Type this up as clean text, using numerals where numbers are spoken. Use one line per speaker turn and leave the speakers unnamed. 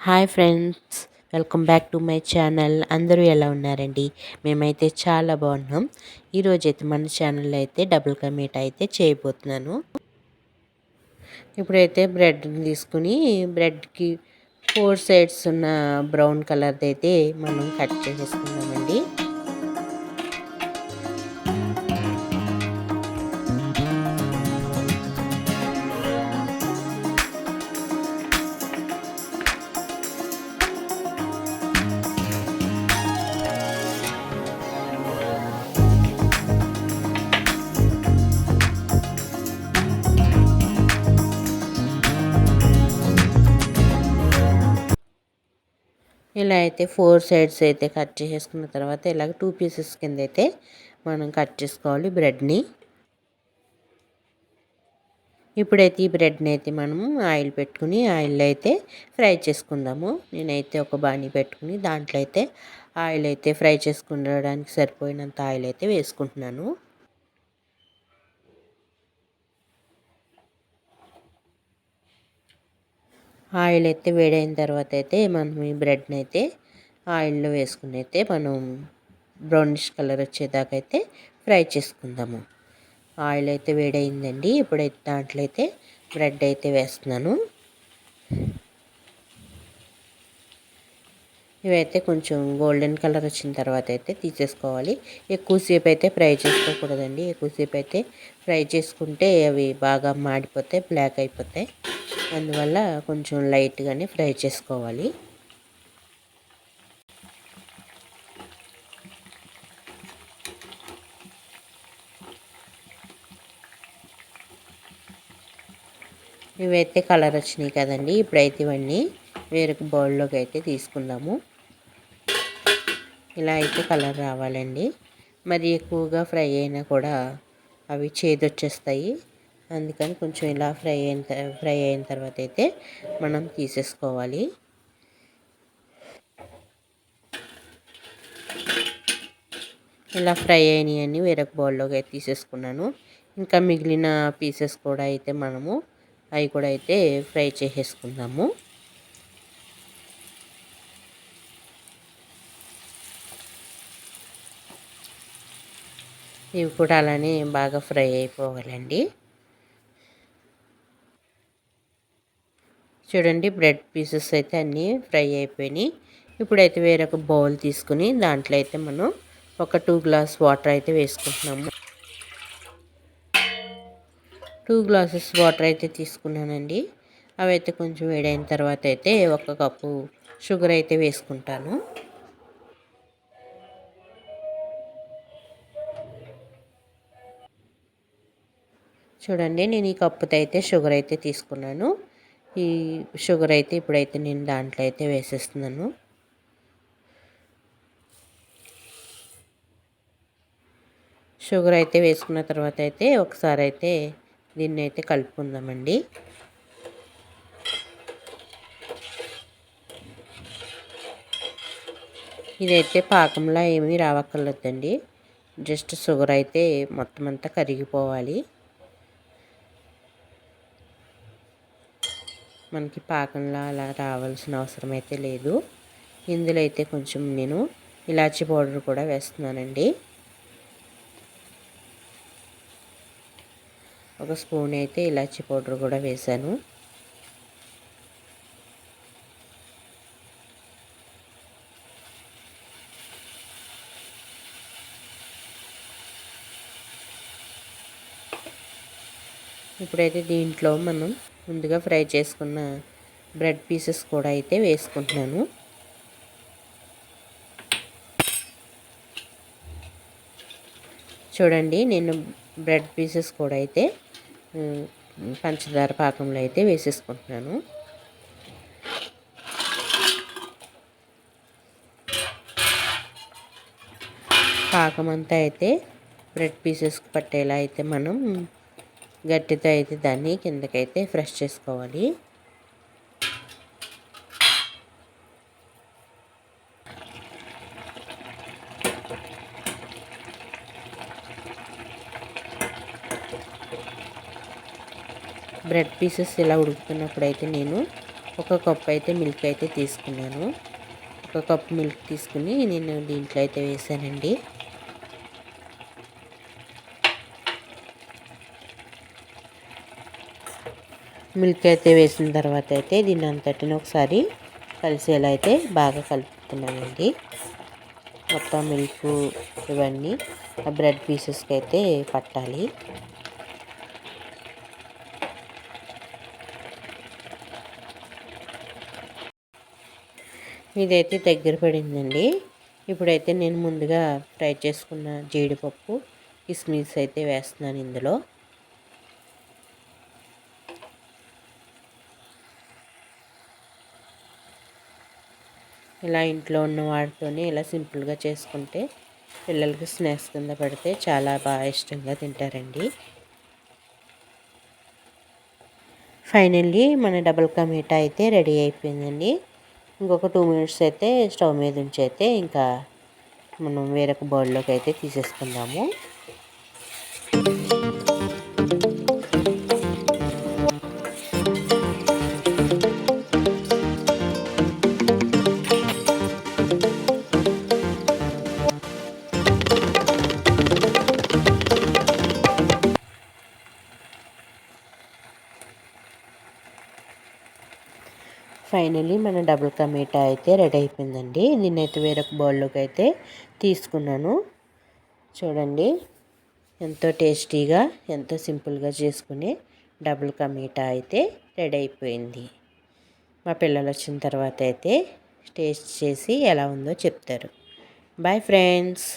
Hi friends, welcome back to my channel. అందరూ ఎలా ఉన్నారండి? మేమైతే చాలా బాగున్నాం. ఈరోజైతే మన ఛానల్లో అయితే డబుల్ కా మీఠా అయితే చేయబోతున్నాను. ఇప్పుడైతే బ్రెడ్ని తీసుకుని బ్రెడ్కి 4 సైడ్స్ ఉన్న బ్రౌన్ కలర్ది అయితే మనం కట్ చేసేసుకుందామండి. ఇలా అయితే 4 సైడ్స్ అయితే కట్ చేసేసుకున్న తర్వాత ఇలాగ 2 పీసెస్ కింద అయితే మనం కట్ చేసుకోవాలి బ్రెడ్ని. ఇప్పుడైతే ఈ బ్రెడ్ని అయితే మనము ఆయిల్ పెట్టుకుని ఆయిల్ అయితే ఫ్రై చేసుకుందాము. నేనైతే ఒక బాణీ పెట్టుకుని దాంట్లో అయితే ఆయిల్ అయితే ఫ్రై చేసుకునడానికి సరిపోయినంత ఆయిల్ అయితే వేసుకుంటున్నాను. ఆయిల్ అయితే వేడైన తర్వాత అయితే మనం ఈ బ్రెడ్ని అయితే ఆయిల్లో వేసుకుని అయితే మనం బ్రౌనిష్ కలర్ వచ్చేదాకా అయితే ఫ్రై చేసుకుందాము. ఆయిల్ అయితే వేడైందండి. ఇప్పుడైతే దాంట్లో అయితే బ్రెడ్ అయితే వేస్తున్నాను. ఇవైతే కొంచెం గోల్డెన్ కలర్ వచ్చిన తర్వాత అయితే తీసేసుకోవాలి. ఎక్కువసేపు అయితే ఫ్రై చేసుకోకూడదండి. ఎక్కువసేపు అయితే ఫ్రై చేసుకుంటే అవి బాగా మాడిపోతాయి, బ్లాక్ అయిపోతాయి. అందువల్ల కొంచెం లైట్గానే ఫ్రై చేసుకోవాలి. ఇవైతే కలర్ వచ్చినాయి కదండి. ఇప్పుడైతే ఇవన్నీ వేరొక బౌల్లోకి అయితే తీసుకుందాము. ఇలా అయితే కలర్ రావాలండి. మరి ఎక్కువగా ఫ్రై అయినా కూడా అవి చేదొచ్చేస్తాయి. అందుకని కొంచెం ఇలా ఫ్రై అయిన తర్వాత అయితే మనం తీసేసుకోవాలి. ఇలా ఫ్రై అయినవన్నీ వేరొక బౌల్లోకి అయితే తీసేసుకున్నాను. ఇంకా మిగిలిన పీసెస్ కూడా అయితే మనము అవి కూడా అయితే ఫ్రై చేసేసుకుందాము. ఇవి కూడా అలానే బాగా ఫ్రై అయిపోవాలండి. చూడండి, బ్రెడ్ పీసెస్ అయితే అన్నీ ఫ్రై అయిపోయినాయి. ఇప్పుడైతే వేరొక బౌల్ తీసుకుని దాంట్లో అయితే మనం ఒక 2 గ్లాస్ వాటర్ అయితే వేసుకుంటున్నాము. 2 గ్లాసెస్ వాటర్ అయితే తీసుకున్నానండి. అవి అయితే కొంచెం వేడైన తర్వాత అయితే 1 కప్పు షుగర్ అయితే వేసుకుంటాను. చూడండి, నేను ఈ కప్పుతో అయితే షుగర్ అయితే తీసుకున్నాను. ఈ షుగర్ అయితే ఇప్పుడైతే నేను దాంట్లో అయితే వేసేస్తున్నాను. షుగర్ అయితే వేసుకున్న తర్వాత అయితే ఒకసారి అయితే దీన్ని అయితే కలుపుకుందామండి. ఇదైతే పాకంలా ఏమీ రావక్కర్లేదండి. జస్ట్ షుగర్ అయితే మొత్తం అంతా కరిగిపోవాలి. మనకి పాకంలా అలా రావాల్సిన అవసరం అయితే లేదు. ఇందులో అయితే కొంచెం నేను ఇలాచీ పౌడర్ కూడా వేస్తున్నానండి. 1 స్పూన్ అయితే ఇలాచీ పౌడర్ కూడా వేసాను. ఇప్పుడైతే దీంట్లో మనం ముందుగా ఫ్రై చేసుకున్న బ్రెడ్ పీసెస్ కూడా అయితే వేసుకుంటున్నాను. చూడండి, నేను బ్రెడ్ పీసెస్ కూడా అయితే పంచదార పాకంలో అయితే వేసేసుకుంటున్నాను. పాకం అంతా అయితే బ్రెడ్ పీసెస్కి పట్టేలా అయితే మనం గట్టితో అయితే దాన్ని కిందకైతే ఫ్రెష్ చేసుకోవాలి. బ్రెడ్ పీసెస్ ఇలా ఉడుకుతున్నప్పుడు అయితే నేను ఒక కప్ అయితే మిల్క్ అయితే తీసుకున్నాను. ఒక కప్ మిల్క్ తీసుకుని నేను దీంట్లో అయితే వేసానండి. మిల్క్ అయితే వేసిన తర్వాత అయితే దీన్ని అంతటిని ఒకసారి కలిసేలా అయితే బాగా కలుపుకున్నానండి. మొత్తం మిల్క్ ఇవన్నీ ఆ బ్రెడ్ పీసెస్కి అయితే పట్టాలి. ఇదైతే దగ్గర పడిందండి. ఇప్పుడైతే నేను ముందుగా ఫ్రై చేసుకున్న జీడిపప్పు కిస్మిస్ అయితే వేస్తున్నాను ఇందులో. ఇలా ఇంట్లో ఉన్న వాటితోనే ఇలా సింపుల్గా చేసుకుంటే పిల్లలకి స్నాక్స్ కింద పెడితే చాలా బాగా ఇష్టంగా తింటారండి. ఫైనల్లీ మన డబుల్ కా మీఠా అయితే రెడీ అయిపోయిందండి. ఇంకొక 2 మినిట్స్ అయితే స్టవ్ మీద ఉంచి అయితే ఇంకా మనం వేరొక బౌల్లోకి అయితే తీసేసుకుందాము. ఫైనల్లీ మన డబుల్ కా మీఠా అయితే రెడీ అయిపోయిందండి. దీన్నైతే వేరొక బౌల్లోకి అయితే తీసుకున్నాను. చూడండి ఎంతో టేస్టీగా ఎంతో సింపుల్గా చేసుకునే డబుల్ కా మీఠా అయితే రెడీ అయిపోయింది. మా పిల్లలు వచ్చిన తర్వాత అయితే టేస్ట్ చేసి ఎలా ఉందో చెప్తారు. Bye friends.